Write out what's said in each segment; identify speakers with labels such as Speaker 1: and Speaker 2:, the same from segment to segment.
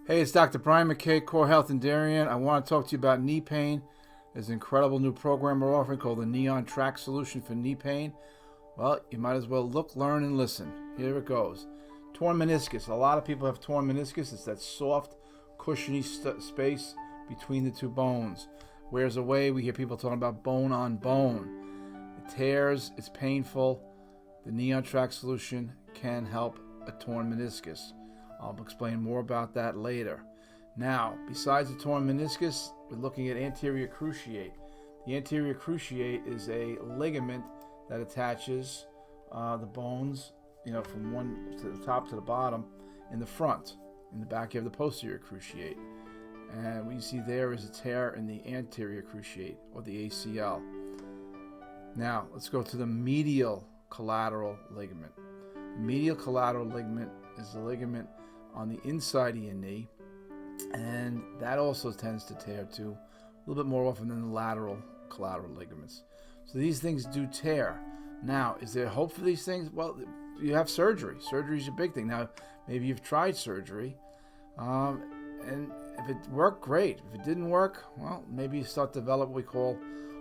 Speaker 1: Hey, it's Dr. Brian McKay, Core Health in Darien. I want to talk to you about knee pain. There's an incredible new program we're offering called the Knee on Track Solution for Knee Pain. Well, you might as well look, learn, and listen. Here it goes. Torn meniscus. A lot of people have torn meniscus. It's that soft, cushiony space between the two bones. Wears away. We hear people talking about bone on bone. It tears. It's painful. The Knee on Track Solution can help a torn meniscus. I'll explain more about that later. Now, besides the torn meniscus, we're looking at anterior cruciate. The anterior cruciate is a ligament that attaches the bones, from one to the top to the bottom in the front. In the back, you have the posterior cruciate. And what you see there is a tear in the anterior cruciate, or the ACL. Now, let's go to the medial collateral ligament. The medial collateral ligament is the ligament on the inside of your knee, and that also tends to tear too, a little bit more often than the lateral collateral ligaments. So these things do tear. Now, is there hope for these things? Well, you have surgery. Surgery is a big thing. Now, maybe you've tried surgery, and if it worked, great. If it didn't work, well, maybe you start to develop what we call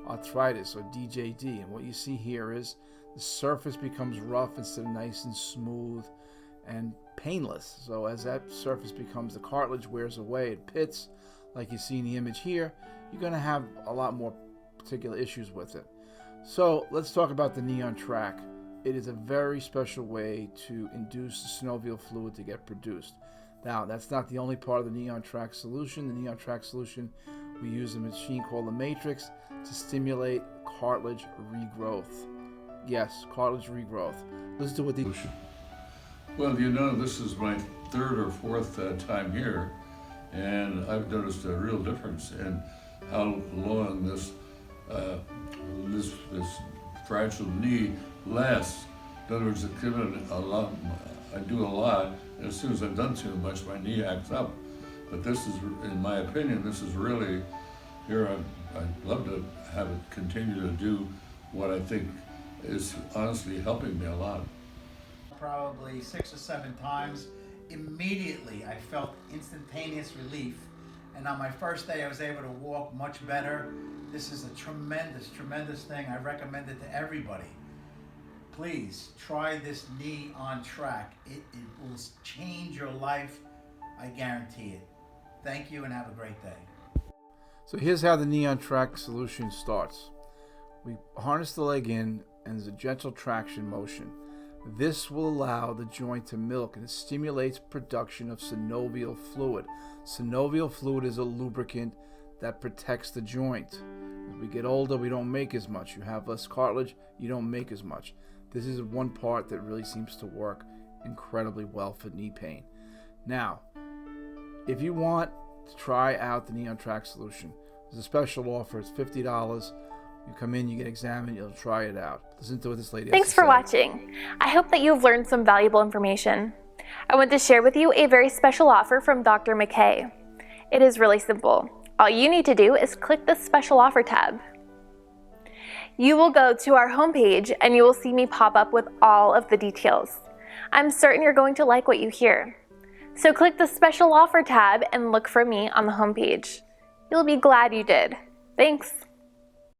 Speaker 1: arthritis or DJD. And what you see here is the surface becomes rough instead of nice and smooth and painless. So as that surface becomes, the cartilage wears away, it pits, like you see in the image here, you're going to have a lot more particular issues with it. So let's talk about the Knee on Track. It is a very special way to induce the synovial fluid to get produced. Now, that's not the only part of the Knee on Track solution. The Knee on Track solution, we use a machine called the Matrix to stimulate cartilage regrowth. Yes, cartilage regrowth. Listen to what the...
Speaker 2: Well, this is my third or fourth time here, and I've noticed a real difference in how long this fragile knee lasts. In other words, I do a lot, and as soon as I've done too much, my knee acts up. But this is, in my opinion, this is really, I'd love to have it continue to do what I think is honestly helping me a lot.
Speaker 3: Probably 6 or 7 times. Immediately I felt instantaneous relief, and on my first day I was able to walk much better. This is a tremendous thing. I recommend it to everybody. Please try this Knee on Track. It will change your life, I guarantee it. Thank you and have a great day.
Speaker 1: So here's how the Knee on Track solution starts. We harness the leg in, and there's a gentle traction motion. This will allow the joint to milk, and it stimulates production of synovial fluid. Synovial fluid is a lubricant that protects the joint. As we get older, we don't make as much. You have less cartilage, you don't make as much. This is one part that really seems to work incredibly well for knee pain. Now, if you want to try out the Knee on Track solution, there's a special offer. It's $50. You come in, you get examined, you'll try it out. Listen to what this lady has to say.
Speaker 4: Thanks for watching. I hope that you've learned some valuable information. I want to share with you a very special offer from Dr. McKay. It is really simple. All you need to do is click the special offer tab. You will go to our homepage and you will see me pop up with all of the details. I'm certain you're going to like what you hear. So click the special offer tab and look for me on the homepage. You'll be glad you did. Thanks.